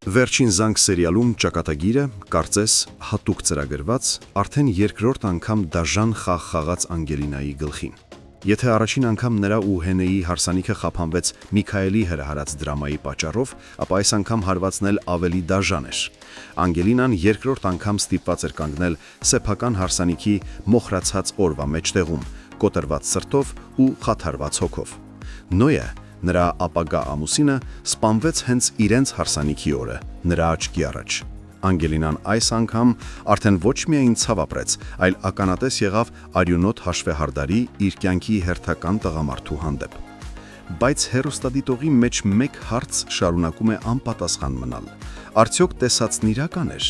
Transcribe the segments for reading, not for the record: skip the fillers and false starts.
Վերջին զանգ սերիալում ճակատագիրը, կարծես հատուկ ծրագրված, արդեն երկրորդ անգամ դաժան խաղ խաղաց Անգելինայի գլխին։ Եթե առաջին անգամ նրա ու Հենեի հարսանիքը խափանվեց Միքայելի հրահարած դրամայի պատճառով, ապա այս անգամ հարվածն էլ ավելի դաժան էր։ Անգելինան երկրորդ անգամ ստիպված էր կանգնել սեփական հարսանիքի մոխրացած օրվա մեջտեղում, կոտրված սրտով ու խաթարված հոգով։ Նոյը, նրա ապագա ամուսինը, սպանվեց հենց իրենց հարսանիքի օրը, նրա աչքի առաջ։ Անգելինան այս անգամ արդեն ոչ միայն ցավ ապրեց, այլ ականատես եղավ արյունոտ հաշվեհարդարի իր կյանքի հերթական տղամարդու հանդեպ։ Բայց հեռուստադիտողի մեջ մեկ հարց շարունակում է անպատասխան մնալ. արդյոք տեսածն իրական էր։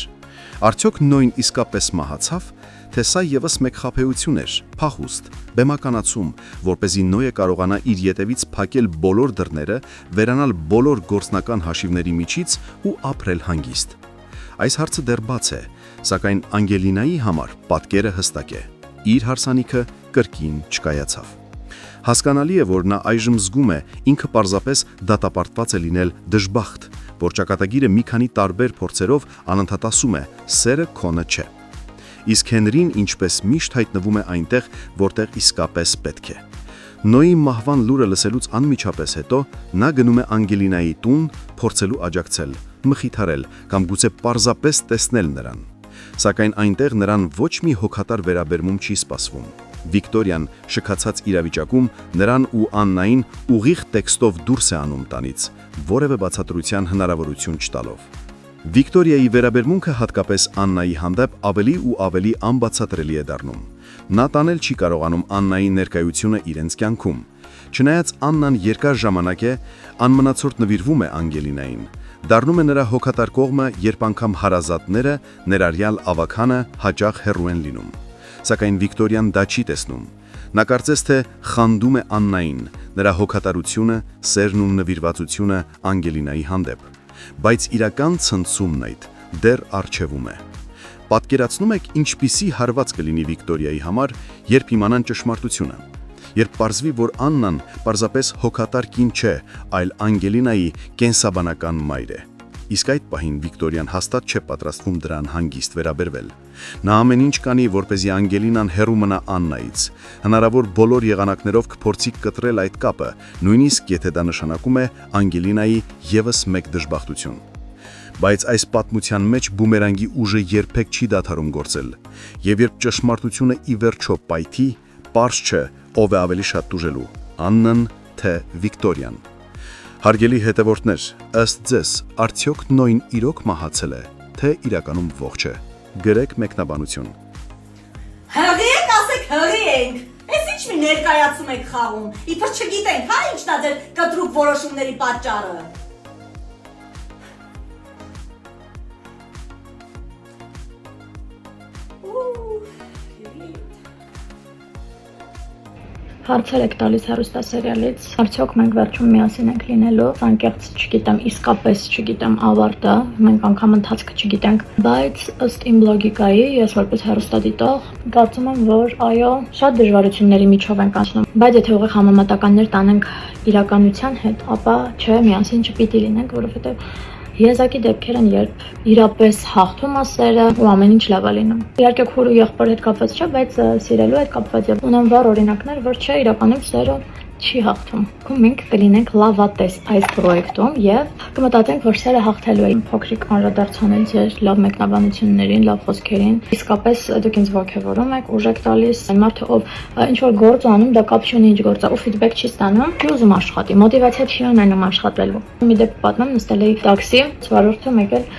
Արդյոք Նոյն իսկապես մահացավ, թե սա ևս մեկ խաբեություն էր, փախուստ, բեմականացում, որպեսզի Նոյը կարողանա իր ետևից փակել բոլոր դռները, վերանալ բոլոր գործնական հաշիվների միջից ու ապրել հանգիստ։ Այս հարցը դեռ բաց է, սակայն Անգելինայի համար պատկերը հստակ է։ Իր հարսանիքը կրկին չկայացավ։ Հասկանալի է, որ նա այժմ զգում է ինքը պարզապես դատապարտված է լինել դժբախտ, որ ճակատագիրը մի քանի տարբեր փորձերով անընդհատ ասում է՝ սերը քոնը չէ։ Իսկ Հենրին ինչպես միշտ հայտնվում է այնտեղ, որտեղ իսկապես պետք է։ Նոյի մահվան լուրը լսելուց անմիջապես հետո նա գնում է Անգելինայի տուն, փորձելու աջակցել, մխիթարել կամ գուցե պարզապես տեսնել նրան։ Սակայն այնտեղ նրան ոչ մի հոգատար վերաբերմում չի սպասվում։ Վիկտորիան շքացած իրավիճակում նրան ու Աննային ուղիղ տեքստով դուրս է անում տանից, որևէ բացատրության հնարավորություն չտալով։ Վիկտորիայի վերաբերմունքը հատկապես Աննայի հանդեպ ավելի ու ավելի անբացատրելի է դառնում։ Նա տանել չի կարողանում Աննայի ներկայությունը իրենց կյանքում։ Չնայած Աննան երկար ժամանակ է անմնացորդ նվիրվում է Անգելինային, դառնում է նրա հոգատար կողմը, երբ անգամ հարազատները, ներառյալ ավագանը, հաճախ հեռու են լինում։ Սակայն Վիկտորիան դա չի տեսնում։ Նա կարծես թե խանդում է Աննային, նրա հոգատարությունը, սերն ու նվիրվածությունը Անգելինայի հանդեպ։ Բայց իրական ցնցումն այդ դեռ առջևում է։ Պատկերացնում եք ինչպիսի հարված կլինի Վիկտորիայի համար, երբ իմանան ճշմարտությունը։ Երբ պարզվի, որ Աննան պարզապես հոգատար կին չէ, այլ Անգելինայի կենսաբանական մայր է։ Իսկ այդ պահին Վիկտորիան հաստատ չէ պատրաստվում դրան հանգիստ վերաբերվել։ Նա ամեն ինչ կանի, որպեսզի Անգելինան հեռու մնա Աննայից։ Հնարավոր բոլոր եղանակներով կփորձի կտրել այդ կապը, նույնիսկ եթե դա նշանակում է Անգելինայի ևս մեկ դժբախտություն։ Բայց այս պատմության մեջ բումերանգի ուժը երբեք չի դադարում գործել։ Եվ երբ ճշմարտությունը ի վերջո պայթի, պարզ չէ, ով է ավելի շատ տուժելու՝ Աննան, թե Վիկտորիան։ Հարգելի հետևորդներ, ըստ ձեզ, արդյոք Նոյն իրոք մահացել է, թե իրականում ողջ է։ Գրեք մեկնաբանություն։ Հղի եք, ասեք հղի ենք։ Էս ինչ մի ներկայացում եք խաղում։ Իբր չգիտենք, հա ինչն է ձեր կտրուկ որոշումների պատճառը։ Հարցեր եք տալիս հեռուստասերիալից, արդյոք մենք վերջում միասին ենք լինելու, անկեղծ չգիտեմ, իսկապես չգիտեմ ավարտը, մենք անգամ ընթացքը չգիտենք, բայց ըստ իմ լոգիկայի, ես որպես հեռուստադիտող, կարծում եմ, որ այո, շատ դժվարությունների միջով ենք անցնում, բայց եթե ուղիղ համեմատականներ տանենք իրականության հետ, ապա չէ, միասին չպիտի լինենք, որովհետև եզակի դեպքեր են, երբ իրապես հաղթում է սերը ու ամեն ինչ լավ է լինում։ Իհարկե քուր ու եղբոր հետ կապված չէ, բայց սիրելու հետ կապված եւ ունեմ վառ օրինակներ, որ չէ, իրականում սերը չի հաղթում։ Մենք կլինենք լավատես այս պրոյեկտում եւ կմտածենք, որ սերը հաղթելու է։ Փոքրիկ անդրադարձանել ձեր լավ մեկնաբանություններին, լավ խոսքերին։ Իսկապես դուք ինձ ողջևորում եք, ուժ եք տալիս։ Այն մարդը, ով ինչ որ գործ անում, դա կապ չունի ինչ գործ է, ու ֆիդբեք չի ստանում, չի ուզում աշխատի, մոտիվացիա չի ունենում աշխատելու։ Մի դեպք պատմեմ, նստել էի տաքսի, վարորդը եկել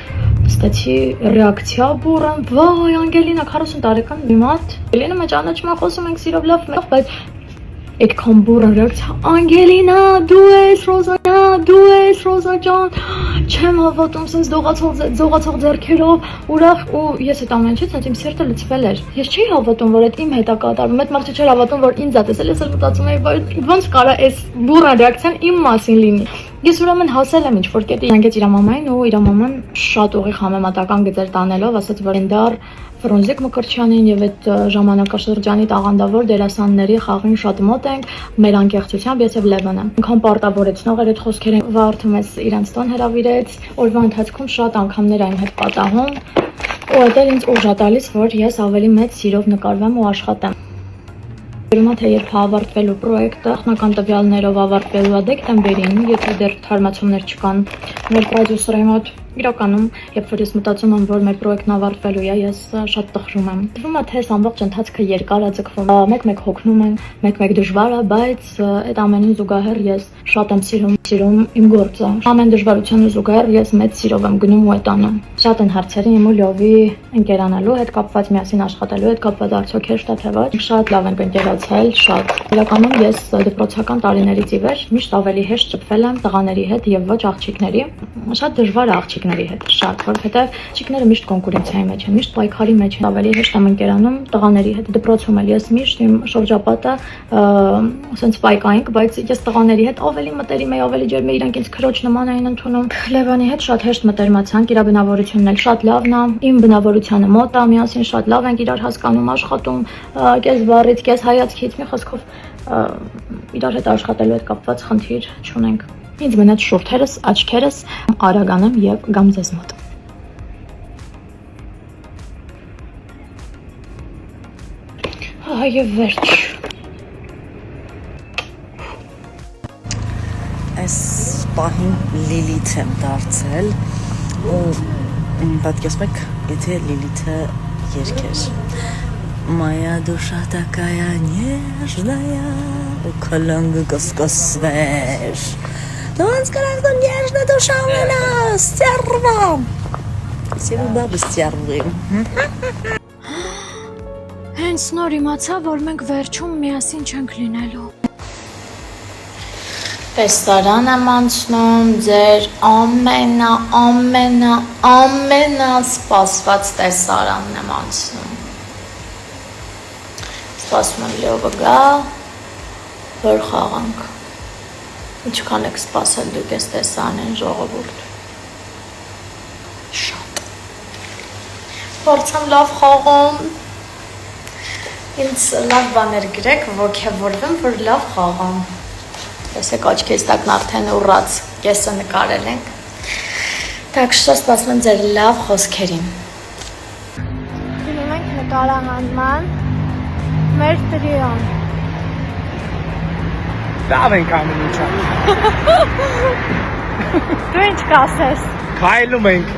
ստացի ռեակցիա բուրըն, վայ, Անգելինա 40 տարեկան մի մարդ։ Անգելինը մեջ ճանաչում է, խոսում ենք սիրով լավ, բայց այդքան բուրըն ռեակցիա, Անգելինա, դու ես Ռոզա ջան, չեմ հավատում, sense դողացող ձեռքերով, ուրախ ու ես այդ ամեն ինչից իմ սիրտը լցվել էր։ Ես չի հավատում, որ այդ իմ հետ է կատարվում, այդ մարդը չէր հավատում, որ ինձ է տեսել, ես էլ մտածում էի, ոնց կարա այս բուրըն ռեակցիան իմ մասին լինի։ Ես ուրեմն հասել եմ ինչ-որ կետի, զանգեց իր մամային ու իր մաման շատ ուղիղ համեմատական գծեր տանելով, ասաց, որ Էնդար Ֆրունզիկ Մկրտչյանին եւ այդ ժամանակաշրջանի տաղանդավոր դերասանների խաղին շատ մոտ ենք, մեր անկեղծությամբ ես եւ Լևոնը։ Անկամ պարտավորեցնող էր այդ խոսքերը, վարդում ես իրանց տուն հրավիրեց, օրվա ընթացքում շատ անգամներ այն հետ պատահում, ու դա ինձ ուժ է տալիս, որ ես ավելի մեծ սիրով նկարվեմ ու աշխատեմ։ Երումա թե երբ ավարտվելու պրոյեկտը, նախնական տվյալներով ավարտվելու է դեկտեմբերին, եթե դեռ թարմացումներ չկան մեր պրոդյուսերի մոտ, իրականում, երբ որ ես մտածում եմ, որ մեր պրոյեկտն ավարտվելու է, ես շատ տխրում եմ։ Թվում է, թե այս ամբողջ ընթացքը երկար է ձգվում, մեկ-մեկ հոգնում եմ, մեկ-մեկ դժվար է, բայց այդ ամենին զուգահեռ ես շատ եմ սիրում իմ գործը։ Ամեն դժվարությանը զուգահեռ ես մեծ սիրով եմ գնում ու այդ անում։ Շատ են հարցերը իմ ու Լյովի ընկերանալու հետ կապված, միասին աշխատելու հետ կապված, արդյոք հեշտ է թե ոչ։ Շատ լավ ենք ընկերացել, շատ։ Իրականում ես դպրոցական տարիներից ի վեր միշտ ավելի հեշտ շփվել եմ տղաների հետ եւ ոչ աղջիկների։ Շատ դժվար է աղջիկների հետ, շատ, որովհետեւ աղջիկները միշտ կոնկուրենցիայի մեջ են, միշտ պայքարի մեջ են, ավելի հեշտ եմ ընկերանում տղաների հետ։ Դպրոցում էլ ես միշտ իմ շրջապատը ասենց պայքայինք, բայց ես տղաների հետ ավելի մտերիմ եի, ավելի ջերմ էի, իրանք ինձ քրոջ նման էին ընդունում։ Լևոնի հետ շատ հեշտ մտերմացանք, իր բնավորությունն էլ շատ լավն է, իմ բնավորությանը մոտ է, միասին շատ լավ ենք իրար հասկանում, աշխատում, կես բառից, կես հայացքից, մի խոսքով իրար հետ աշխատելու հետ կապված խնդիր չունենք։ Ինձ մնաց շուրթերս, աչքերս, արագանեմ եւ գամ ձեզ մոտ։ Այո, վերջ։ Այս պահին Լիլիթ եմ դարձել ու պատկերացնում եք, եթե Լիլիթը երգեր Моя душа такая нежная, у колонги каскасвеш. Ոնց կարանք դու նежная душа ունենաս, սերվա։ Սիրու բաբը սերվի։ Հենց նոր իմացա, որ մենք վերջում միասին չենք լինելու։ Տեսարան եմ անցնում, ձեր սպասված տեսարանն եմ անցնում։ Սպասում եմ Լյովը գա, որ խաղանք։ Ինչքան եք սպասել դուք ես տեսանեն ժողովուրդ։ Շատ։ Փորձեմ լավ խաղամ։ Ինձ լավ բաներ գրեք, ոգևորվեմ, որ լավ խաղամ։ Տեսեք աչքերս տակն արդեն ուռած կեսը նկարել ենք։ Так что սպասում եմ ձեր լավ խոսքերին։ Գնում ենք նկարահանման մեր տրիոն։ Լավ ենք անում ինչա։ Դու ինչ կասես։ Քայլում ենք։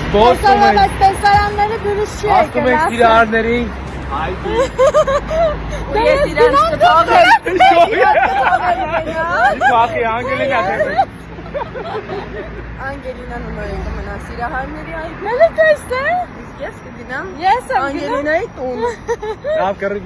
Սպորտում ենք։ Այս տեսարանները դուրս չի եկել։ Ասում ենք իրարներին։ Այդու։ Ու ես իրանց կթողեմ։ Իհարկե Անգելինա դեպի։ Անգելինան ունոր ենք մնա սիրահարների այգում։ Մելը տեսե։ Իսկ ես կգնամ Ես եմ գնում։ Անգելինայի տուն։ Լավ կռի։